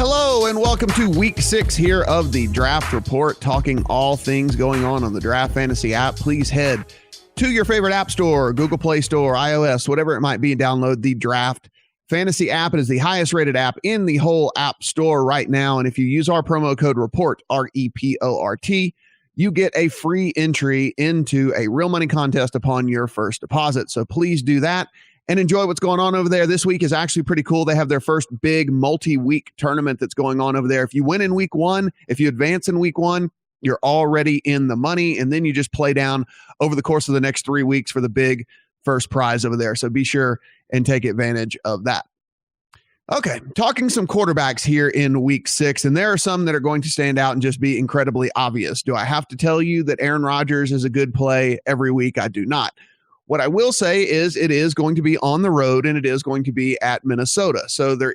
Hello and welcome to week 6 here of the Draft Report, talking all things going on the Draft Fantasy app. Please head to your favorite app store, Google Play Store, iOS, whatever it might be, and download the Draft Fantasy app. It is the highest rated app in the whole app store right now. And if you use our promo code REPORT, REPORT, you get a free entry into a real money contest upon your first deposit. So please do that and enjoy what's going on over there. This week is actually pretty cool. They have their first big multi-week tournament that's going on over there. If you win in week 1, if you advance in week 1, you're already in the money, and then you just play down over the course of the next 3 weeks for the big first prize over there. So be sure and take advantage of that. Okay, talking some quarterbacks here in week 6, and there are some that are going to stand out and just be incredibly obvious. Do I have to tell you that Aaron Rodgers is a good play every week? I do not. What I will say is it is going to be on the road, and it is going to be at Minnesota. So there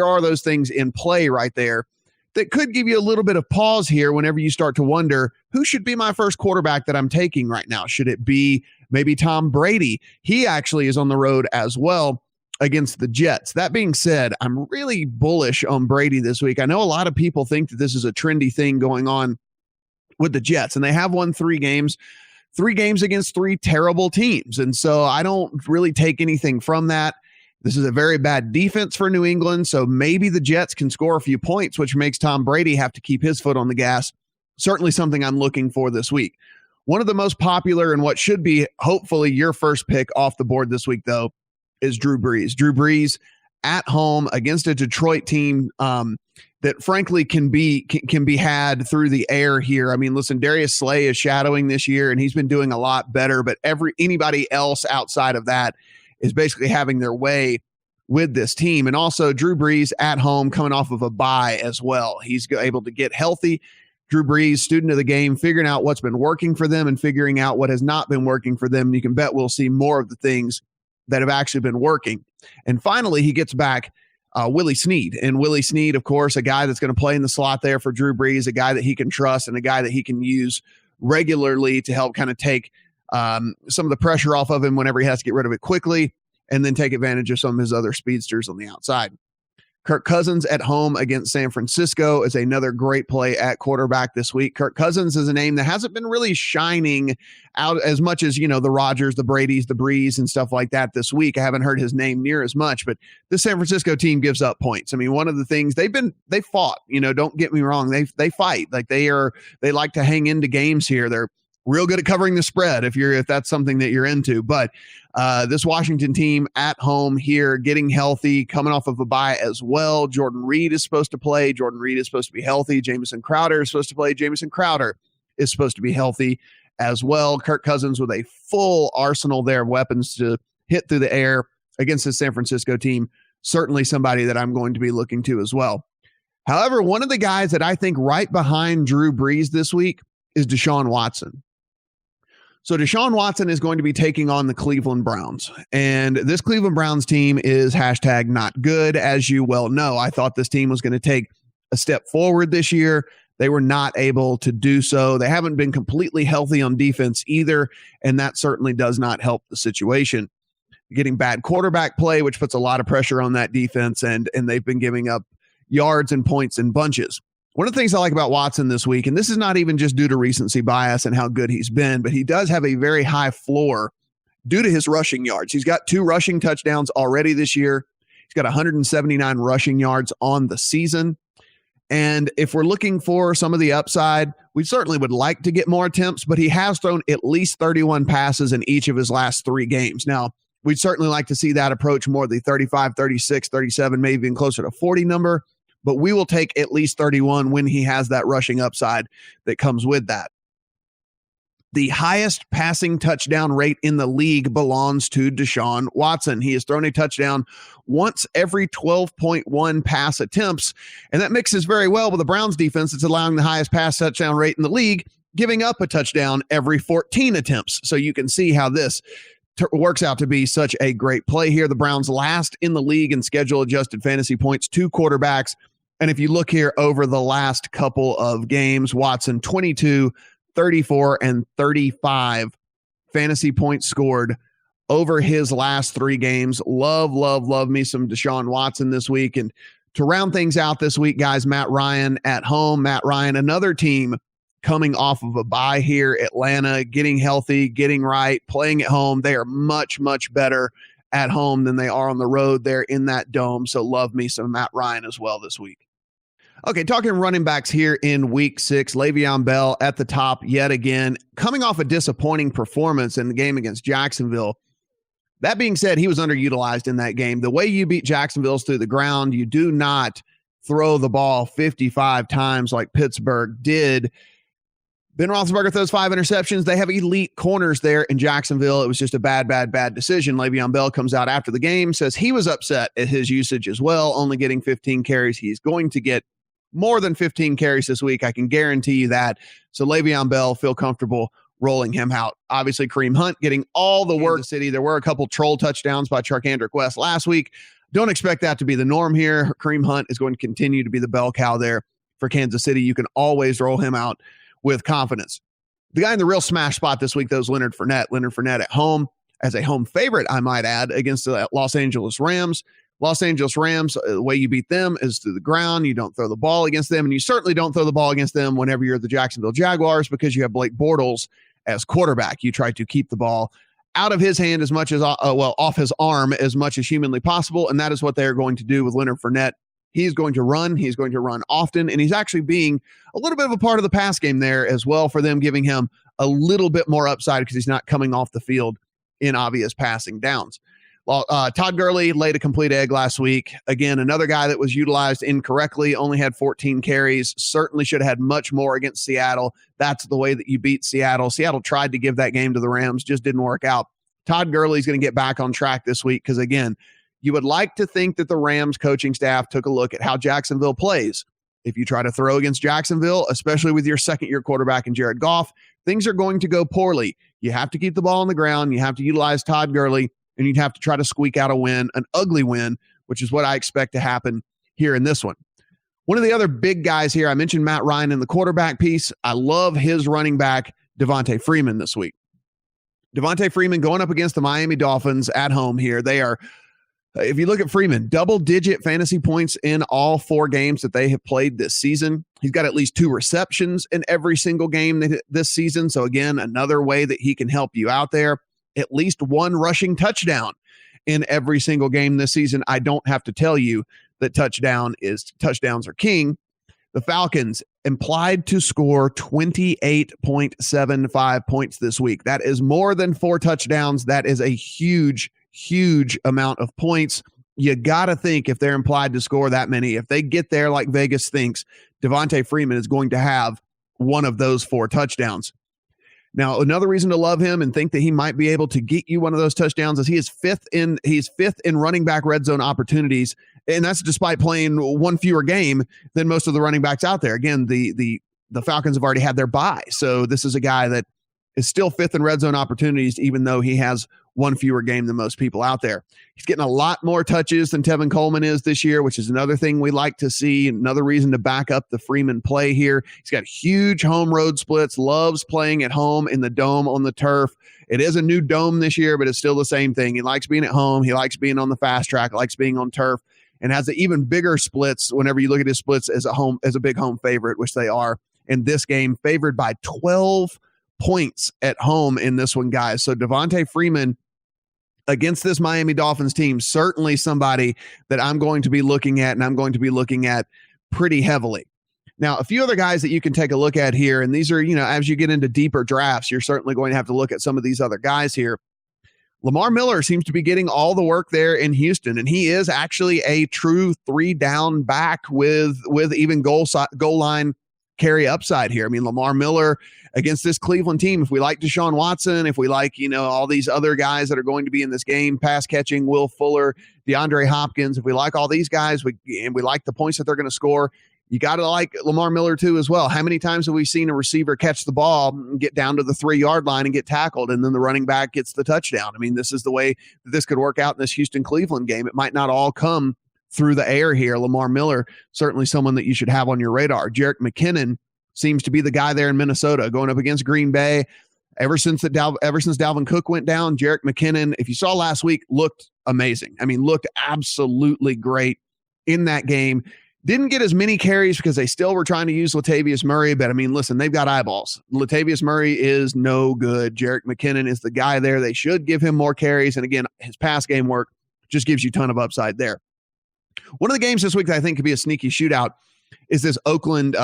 are those things in play right there that could give you a little bit of pause here whenever you start to wonder, who should be my first quarterback that I'm taking right now? Should it be maybe Tom Brady? He actually is on the road as well against the Jets. That being said, I'm really bullish on Brady this week. I know a lot of people think that this is a trendy thing going on with the Jets, and they have won 3 games against 3 terrible teams. And so I don't really take anything from that. This is a very bad defense for New England. So maybe the Jets can score a few points, which makes Tom Brady have to keep his foot on the gas. Certainly something I'm looking for this week. One of the most popular and what should be hopefully your first pick off the board this week, though, is Drew Brees. Drew Brees at home against a Detroit team that frankly can be had through the air here. I mean, listen, Darius Slay is shadowing this year, and he's been doing a lot better, but anybody else outside of that is basically having their way with this team. And also Drew Brees at home coming off of a bye as well. He's able to get healthy. Drew Brees, student of the game, figuring out what's been working for them and figuring out what has not been working for them. And you can bet we'll see more of the things that have actually been working. And finally, he gets back Willie Snead. And Willie Snead, of course, a guy that's going to play in the slot there for Drew Brees, a guy that he can trust and a guy that he can use regularly to help kind of take some of the pressure off of him whenever he has to get rid of it quickly, and then take advantage of some of his other speedsters on the outside. Kirk Cousins at home against San Francisco is another great play at quarterback this week. Kirk Cousins is a name that hasn't been really shining out as much as, the Rodgers, the Bradys, the Brees, and stuff like that this week. I haven't heard his name near as much, but the San Francisco team gives up points. I mean, one of the things they fought, don't get me wrong. They fight. Like they like to hang into games here. They're real good at covering the spread if that's something that you're into. But this Washington team at home here, getting healthy, coming off of a bye as well. Jordan Reed is supposed to play. Jordan Reed is supposed to be healthy. Jamison Crowder is supposed to play. Jamison Crowder is supposed to be healthy as well. Kirk Cousins with a full arsenal there of weapons to hit through the air against the San Francisco team. Certainly somebody that I'm going to be looking to as well. However, one of the guys that I think right behind Drew Brees this week is Deshaun Watson. So Deshaun Watson is going to be taking on the Cleveland Browns. And this Cleveland Browns team is #not good, as you well know. I thought this team was going to take a step forward this year. They were not able to do so. They haven't been completely healthy on defense either, and that certainly does not help the situation. Getting bad quarterback play, which puts a lot of pressure on that defense, and they've been giving up yards and points in bunches. One of the things I like about Watson this week, and this is not even just due to recency bias and how good he's been, but he does have a very high floor due to his rushing yards. He's got 2 rushing touchdowns already this year. He's got 179 rushing yards on the season. And if we're looking for some of the upside, we certainly would like to get more attempts, but he has thrown at least 31 passes in each of his last 3 games. Now, we'd certainly like to see that approach more the 35, 36, 37, maybe even closer to 40 number. But we will take at least 31 when he has that rushing upside that comes with that. The highest passing touchdown rate in the league belongs to Deshaun Watson. He has thrown a touchdown once every 12.1 pass attempts, and that mixes very well with the Browns defense that's allowing the highest pass touchdown rate in the league, giving up a touchdown every 14 attempts. So you can see how this works out to be such a great play here. The Browns last in the league in schedule adjusted fantasy points to quarterbacks. And if you look here over the last couple of games, Watson 22, 34, and 35 fantasy points scored over his last 3 games. Love me some Deshaun Watson this week. And To round things out this week, guys, Matt Ryan at home. Matt Ryan, another team coming off of a bye here. Atlanta, getting healthy, getting right, playing at home. They are much, much better at home than they are on the road there in that dome. So love me some Matt Ryan as well this week. Okay, talking running backs here in week 6, Le'Veon Bell at the top yet again, coming off a disappointing performance in the game against Jacksonville. That being said, he was underutilized in that game. The way you beat Jacksonville's through the ground. You do not throw the ball 55 times like Pittsburgh did. Ben Roethlisberger throws 5 interceptions. They have elite corners there in Jacksonville. It was just a bad decision. Le'Veon Bell comes out after the game, says he was upset at his usage as well, only getting 15 carries. He's going to get more than 15 carries this week. I can guarantee you that. So Le'Veon Bell, feel comfortable rolling him out. Obviously, Kareem Hunt getting all the work. City. There were a couple troll touchdowns by Charkandrick West last week. Don't expect that to be the norm here. Kareem Hunt is going to continue to be the bell cow there for Kansas City. You can always roll him out with confidence. The guy in the real smash spot this week, though, is Leonard Fournette. Leonard Fournette at home as a home favorite, I might add, against the Los Angeles Rams. Los Angeles Rams, the way you beat them is through the ground. You don't throw the ball against them, and you certainly don't throw the ball against them whenever you're the Jacksonville Jaguars because you have Blake Bortles as quarterback. You try to keep the ball out of his hand as much as, off his arm as much as humanly possible, and that is what they are going to do with Leonard Fournette. He's going to run. He's going to run often, and he's actually being a little bit of a part of the pass game there as well for them, giving him a little bit more upside because he's not coming off the field in obvious passing downs. Well, Todd Gurley laid a complete egg last week. Again, another guy that was utilized incorrectly, only had 14 carries, certainly should have had much more against Seattle. That's the way that you beat Seattle. Seattle tried to give that game to the Rams, just didn't work out. Todd Gurley's going to get back on track this week because, again, you would like to think that the Rams coaching staff took a look at how Jacksonville plays. If you try to throw against Jacksonville, especially with your second-year quarterback in Jared Goff, things are going to go poorly. You have to keep the ball on the ground. You have to utilize Todd Gurley, and you'd have to try to squeak out a win, an ugly win, which is what I expect to happen here in this one. One of the other big guys here, I mentioned Matt Ryan in the quarterback piece. I love his running back, Devontae Freeman, this week. Devontae Freeman going up against the Miami Dolphins at home here. They are, if you look at Freeman, double-digit fantasy points in all 4 games that they have played this season. He's got at least 2 receptions in every single game this season. So, again, another way that he can help you out there. At least 1 rushing touchdown in every single game this season. I don't have to tell you that touchdowns are king. The Falcons implied to score 28.75 points this week. That is more than 4 touchdowns. That is a huge amount of points. You got to think if they're implied to score that many, if they get there like Vegas thinks, Devontae Freeman is going to have one of those 4 touchdowns. Now, another reason to love him and think that he might be able to get you one of those touchdowns is he's fifth in running back red zone opportunities, and that's despite playing 1 fewer game than most of the running backs out there. Again, the Falcons have already had their bye, so this is a guy that is still 5th in red zone opportunities, even though he has 1 fewer game than most people out there. He's getting a lot more touches than Tevin Coleman is this year, which is another thing we like to see. Another reason to back up the Freeman play here. He's got huge home road splits, loves playing at home in the dome on the turf. It is a new dome this year, but it's still the same thing. He likes being at home. He likes being on the fast track, likes being on turf, and has the even bigger splits whenever you look at his splits as a big home favorite, which they are in this game, favored by 12 points at home in this one, guys. So Devontae Freeman against this Miami Dolphins team, certainly somebody that I'm going to be looking at, and I'm going to be looking at pretty heavily. Now, a few other guys that you can take a look at here, and these are, as you get into deeper drafts, you're certainly going to have to look at some of these other guys here. Lamar Miller seems to be getting all the work there in Houston, and he is actually a true 3-down back with even goal line carry upside here. I mean, Lamar Miller against this Cleveland team, if we like Deshaun Watson, if we like, all these other guys that are going to be in this game, pass catching, Will Fuller, DeAndre Hopkins, if we like all these guys, we like the points that they're going to score, you got to like Lamar Miller too as well. How many times have we seen a receiver catch the ball, get down to the 3-yard line and get tackled, and then the running back gets the touchdown? I mean, this is the way that this could work out in this Houston-Cleveland game. It might not all come through the air here. Lamar Miller, certainly someone that you should have on your radar. Jerick McKinnon seems to be the guy there in Minnesota going up against Green Bay. Ever since Dalvin Cook went down, Jerick McKinnon, if you saw last week, looked amazing. I mean, looked absolutely great in that game. Didn't get as many carries because they still were trying to use Latavius Murray. But, I mean, listen, they've got eyeballs. Latavius Murray is no good. Jerick McKinnon is the guy there. They should give him more carries. And, again, his pass game work just gives you a ton of upside there. One of the games this week that I think could be a sneaky shootout is this Oakland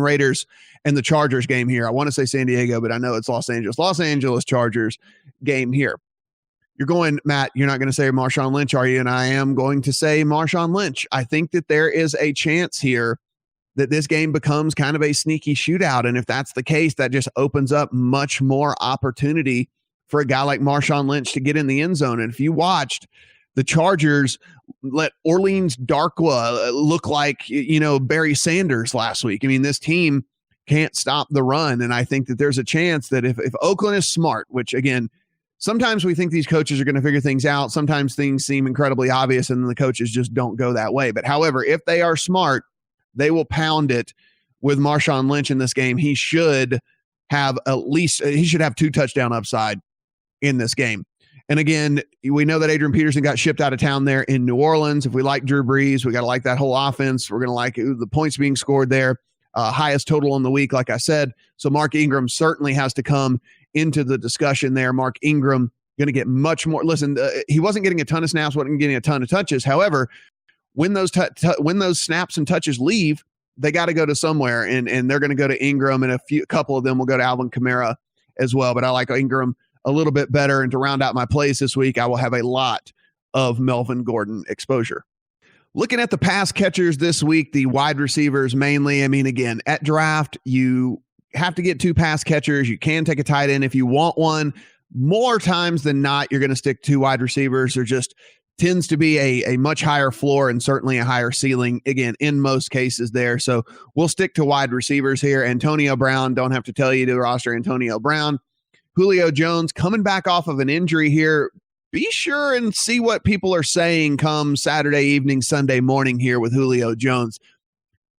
Raiders and the Chargers game here. I want to say San Diego, but I know it's Los Angeles Chargers game here. You're going, Matt, you're not going to say Marshawn Lynch, are you? And I am going to say Marshawn Lynch. I think that there is a chance here that this game becomes kind of a sneaky shootout. And if that's the case, that just opens up much more opportunity for a guy like Marshawn Lynch to get in the end zone. And if you watched, the Chargers let Orleans Darkwa look like, Barry Sanders last week. I mean, this team can't stop the run. And I think that there's a chance that if Oakland is smart, which, again, sometimes we think these coaches are going to figure things out. Sometimes things seem incredibly obvious and the coaches just don't go that way. But however, if they are smart, they will pound it with Marshawn Lynch in this game. He should have 2 touchdown upside in this game. And again, we know that Adrian Peterson got shipped out of town there in New Orleans. If we like Drew Brees, we got to like that whole offense. We're going to like the points being scored there. Highest total on the week, like I said. So Mark Ingram certainly has to come into the discussion there. Mark Ingram going to get much more. Listen, he wasn't getting a ton of snaps, wasn't getting a ton of touches. However, when those snaps and touches leave, they got to go to somewhere, and they're going to go to Ingram, and a couple of them will go to Alvin Kamara as well. But I like Ingram a little bit better. And to round out my plays this week, I will have a lot of Melvin Gordon exposure. Looking at the pass catchers this week, the wide receivers mainly. I mean, again, at draft, you have to get 2 pass catchers. You can take a tight end if you want one. More times than not, you're going to stick 2 wide receivers. There just tends to be a much higher floor and certainly a higher ceiling, again, in most cases there. So we'll stick to wide receivers here. Antonio Brown, don't have to tell you to roster Antonio Brown. Julio Jones coming back off of an injury here. Be sure and see what people are saying come Saturday evening, Sunday morning here with Julio Jones.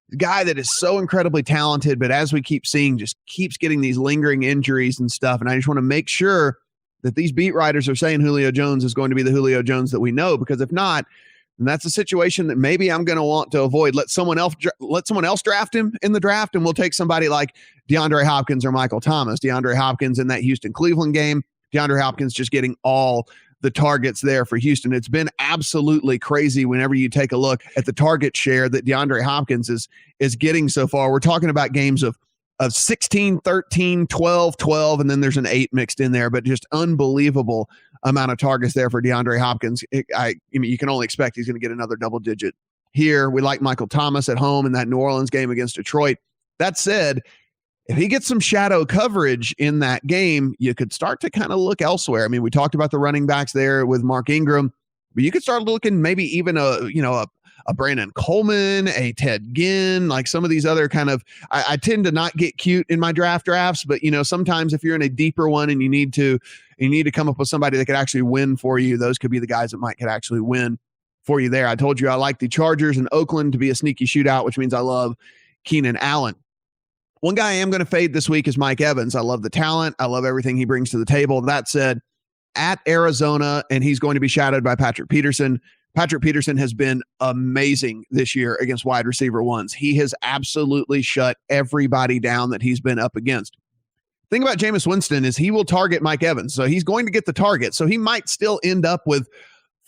The guy that is so incredibly talented, but as we keep seeing, just keeps getting these lingering injuries and stuff. And I just want to make sure that these beat writers are saying Julio Jones is going to be the Julio Jones that we know, because if not, then that's a situation that maybe I'm going to want to avoid. Let someone else draft him in the draft, and we'll take somebody like DeAndre Hopkins or Michael Thomas. DeAndre Hopkins in that Houston-Cleveland game. DeAndre Hopkins just getting all the targets there for Houston. It's been absolutely crazy whenever you take a look at the target share that DeAndre Hopkins is getting so far. We're talking about games of 16, 13, 12, 12, and then there's an 8 mixed in there, but just unbelievable amount of targets there for DeAndre Hopkins. I mean, you can only expect he's going to get another double digit here. We like Michael Thomas at home in that New Orleans game against Detroit. That said, if he gets some shadow coverage in that game, you could start to kind of look elsewhere. I mean, we talked about the running backs there with Mark Ingram, but you could start looking maybe even a Brandon Coleman, a Ted Ginn, like some of these other kind of, I tend to not get cute in my drafts, but sometimes if you're in a deeper one and you need to come up with somebody that could actually win for you, those could be the guys that could actually win for you there. I told you I like the Chargers and Oakland to be a sneaky shootout, which means I love Keenan Allen. One guy I am going to fade this week is Mike Evans. I love the talent. I love everything he brings to the table. That said, at Arizona, and he's going to be shadowed by Patrick Peterson. Patrick Peterson has been amazing this year against wide receiver ones. He has absolutely shut everybody down that he's been up against. The thing about Jameis Winston is he will target Mike Evans, so he's going to get the target. So he might still end up with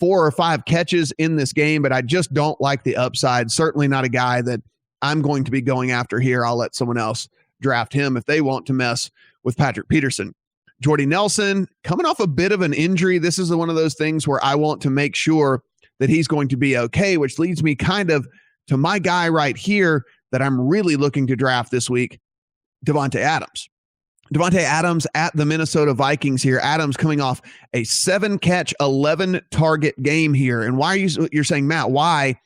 4 or 5 catches in this game, but I just don't like the upside. Certainly not a guy that I'm going to be going after here. I'll let someone else draft him if they want to mess with Patrick Peterson. Jordy Nelson, coming off a bit of an injury. This is one of those things where I want to make sure that he's going to be okay, which leads me kind of to my guy right here that I'm really looking to draft this week, Davante Adams. Davante Adams at the Minnesota Vikings here. Adams coming off a 7-catch, 11-target game here. And why are you're saying, Matt, why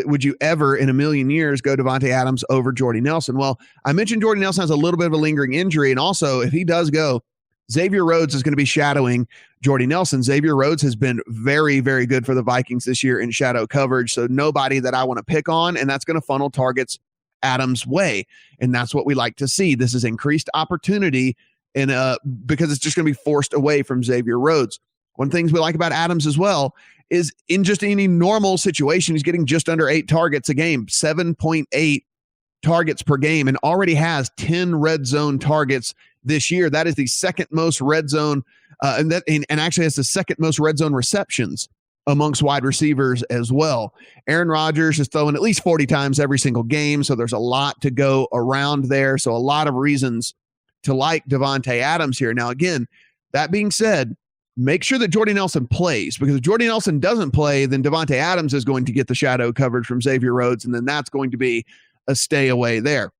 would you ever in a million years go Davante Adams over Jordy Nelson? Well, I mentioned Jordy Nelson has a little bit of a lingering injury. And also, if he does go, Xavier Rhodes is going to be shadowing Jordy Nelson. Xavier Rhodes has been very, very good for the Vikings this year in shadow coverage. So nobody that I want to pick on, and that's going to funnel targets Adams' way. And that's what we like to see. This is increased opportunity because it's just going to be forced away from Xavier Rhodes. One of the things we like about Adams as well is in just any normal situation, he's getting just under 8 targets a game, 7.8 targets per game, and already has 10 red zone targets this year. That is the second most red zone, and actually has the second most red zone receptions amongst wide receivers as well. Aaron Rodgers is throwing at least 40 times every single game, so there's a lot to go around there. So a lot of reasons to like Davante Adams here. Now, again, that being said, make sure that Jordy Nelson plays, because if Jordy Nelson doesn't play, then Davante Adams is going to get the shadow coverage from Xavier Rhodes, and then that's going to be a stay away there.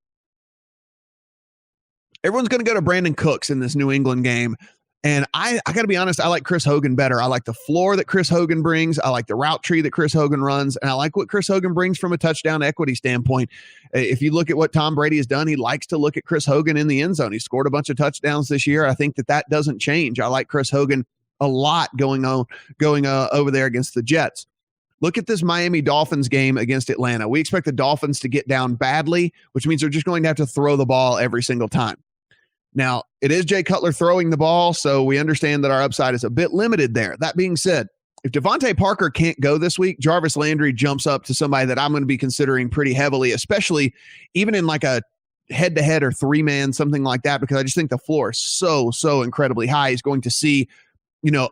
Everyone's going to go to Brandon Cooks in this New England game. And I got to be honest, I like Chris Hogan better. I like the floor that Chris Hogan brings. I like the route tree that Chris Hogan runs. And I like what Chris Hogan brings from a touchdown equity standpoint. If you look at what Tom Brady has done, he likes to look at Chris Hogan in the end zone. He scored a bunch of touchdowns this year. I think that doesn't change. I like Chris Hogan a lot going over there against the Jets. Look at this Miami Dolphins game against Atlanta. We expect the Dolphins to get down badly, which means they're just going to have to throw the ball every single time. Now, it is Jay Cutler throwing the ball, so we understand that our upside is a bit limited there. That being said, if Devontae Parker can't go this week, Jarvis Landry jumps up to somebody that I'm going to be considering pretty heavily, especially even in like a head-to-head or 3-man, something like that, because I just think the floor is so incredibly high. He's going to see,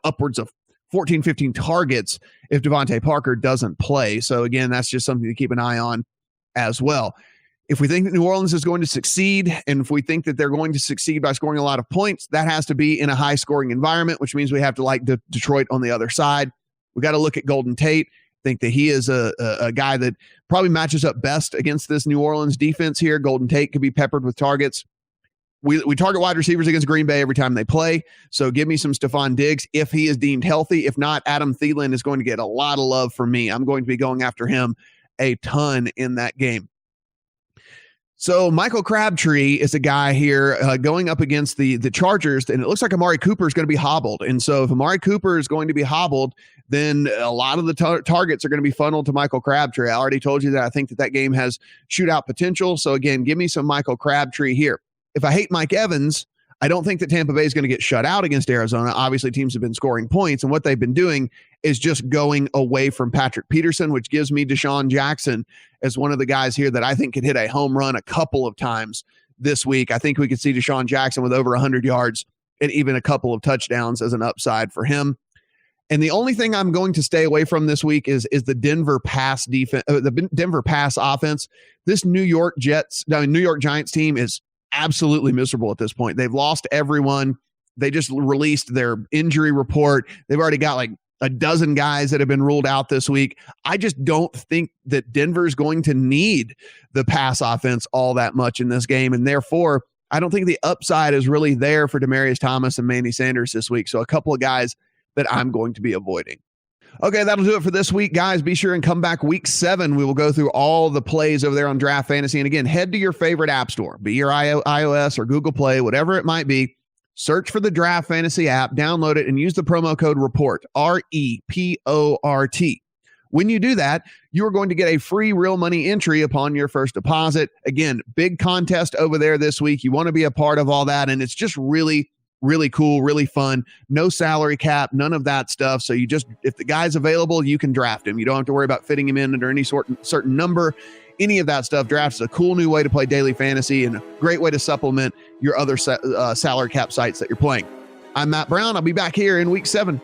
upwards of 14, 15 targets if Devontae Parker doesn't play. So again, that's just something to keep an eye on as well. If we think that New Orleans is going to succeed, and if we think that they're going to succeed by scoring a lot of points, that has to be in a high-scoring environment, which means we have to like Detroit on the other side. We got to look at Golden Tate. Think that he is a guy that probably matches up best against this New Orleans defense here. Golden Tate could be peppered with targets. We target wide receivers against Green Bay every time they play. So give me some Stephon Diggs if he is deemed healthy. If not, Adam Thielen is going to get a lot of love from me. I'm going to be going after him a ton in that game. So Michael Crabtree is a guy here going up against the Chargers, and it looks like Amari Cooper is going to be hobbled. And so if Amari Cooper is going to be hobbled, then a lot of the targets are going to be funneled to Michael Crabtree. I already told you that I think that game has shootout potential. So again, give me some Michael Crabtree here. If I hate Mike Evans, I don't think that Tampa Bay is going to get shut out against Arizona. Obviously, teams have been scoring points, and what they've been doing is just going away from Patrick Peterson, which gives me Deshaun Jackson as one of the guys here that I think could hit a home run a couple of times this week. I think we could see Deshaun Jackson with over 100 yards and even a couple of touchdowns as an upside for him. And the only thing I'm going to stay away from this week is the Denver pass defense, the Denver pass offense. This New York Giants team is absolutely miserable at this point. They've lost everyone. They just released their injury report. They've already got like a dozen guys that have been ruled out this week. I just don't think that Denver's going to need the pass offense all that much in this game. And therefore, I don't think the upside is really there for Demaryius Thomas and Manny Sanders this week. So a couple of guys that I'm going to be avoiding. Okay, that'll do it for this week, guys. Be sure and come back week 7. We will go through all the plays over there on Draft Fantasy. And again, head to your favorite app store, be your iOS or Google Play, whatever it might be. Search for the Draft Fantasy app, download it, and use the promo code REPORT, REPORT. When you do that, you are going to get a free real money entry upon your first deposit. Again, big contest over there this week. You want to be a part of all that, and it's just really cool, really fun. No salary cap, none of that stuff. So if the guy's available, you can draft him. You don't have to worry about fitting him in under any certain number, any of that stuff. Draft is a cool new way to play daily fantasy and a great way to supplement your other salary cap sites that you're playing. I'm Matt Brown. I'll be back here in week 7.